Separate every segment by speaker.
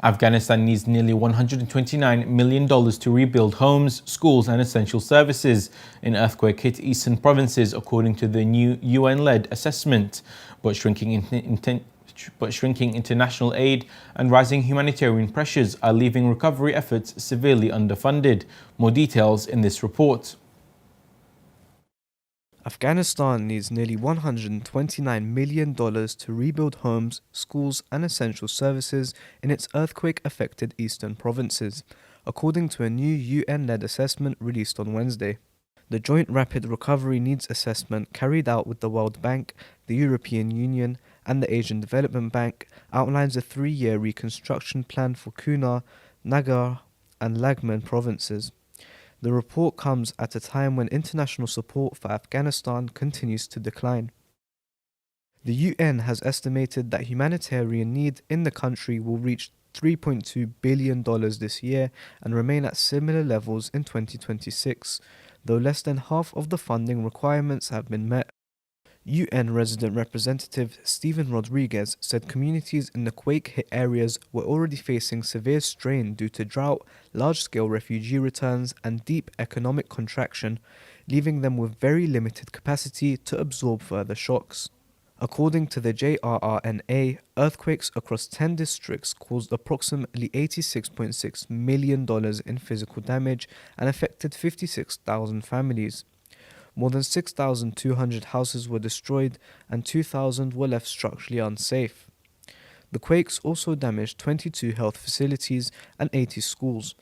Speaker 1: Afghanistan needs nearly $129 million to rebuild homes, schools and essential services in earthquake-hit eastern provinces, according to the new UN-led assessment. But shrinking international aid and rising humanitarian pressures are leaving recovery efforts severely underfunded. More details in this report.
Speaker 2: Afghanistan needs nearly $129 million to rebuild homes, schools and essential services in its earthquake-affected eastern provinces, according to a new UN-led assessment released on Wednesday. The Joint Rapid Recovery Needs Assessment carried out with the World Bank, the European Union and the Asian Development Bank outlines a 3-year reconstruction plan for Kunar, Nagar and Lagman provinces. The report comes at a time when international support for Afghanistan continues to decline. The UN has estimated that humanitarian need in the country will reach $3.2 billion this year and remain at similar levels in 2026, though less than half of the funding requirements have been met. UN Resident Representative Stephen Rodriguez said communities in the quake-hit areas were already facing severe strain due to drought, large-scale refugee returns and deep economic contraction, leaving them with very limited capacity to absorb further shocks. According to the JRRNA, earthquakes across 10 districts caused approximately $86.6 million in physical damage and affected 56,000 families. More than 6,200 houses were destroyed and 2,000 were left structurally unsafe. The quakes also damaged 22 health facilities and 80 schools,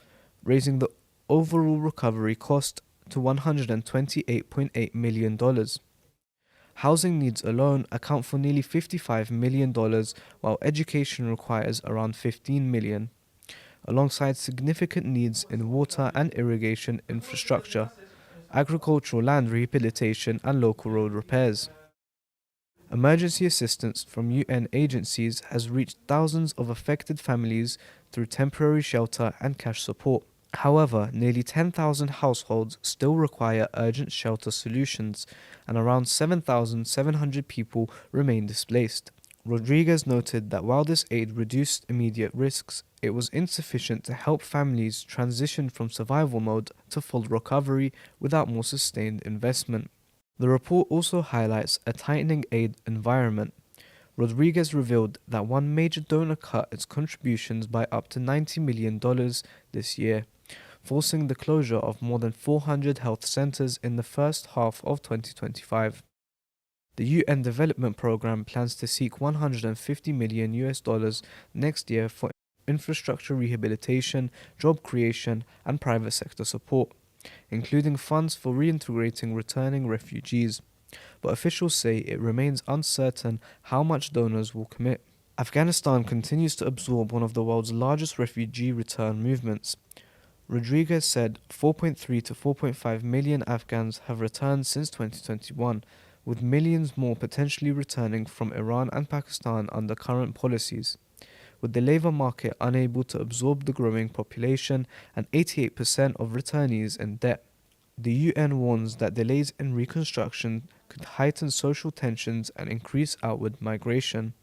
Speaker 2: raising the overall recovery cost to $128.8 million. Housing needs alone account for nearly $55 million, while education requires around $15 million, alongside significant needs in water and irrigation infrastructure, agricultural land rehabilitation and local road repairs. Emergency assistance from UN agencies has reached thousands of affected families through temporary shelter and cash support. However, nearly 10,000 households still require urgent shelter solutions, and around 7,700 people remain displaced. Rodriguez noted that while this aid reduced immediate risks, it was insufficient to help families transition from survival mode to full recovery without more sustained investment. The report also highlights a tightening aid environment. Rodriguez revealed that one major donor cut its contributions by up to $90 million this year, forcing the closure of more than 400 health centers in the first half of 2025. The UN Development Programme plans to seek $150 million next year for infrastructure rehabilitation, job creation, and private sector support, including funds for reintegrating returning refugees. But officials say it remains uncertain how much donors will commit. Afghanistan continues to absorb one of the world's largest refugee return movements. Rodriguez said 4.3 to 4.5 million Afghans have returned since 2021, with millions more potentially returning from Iran and Pakistan under current policies. With the labour market unable to absorb the growing population and 88% of returnees in debt, the UN warns that delays in reconstruction could heighten social tensions and increase outward migration.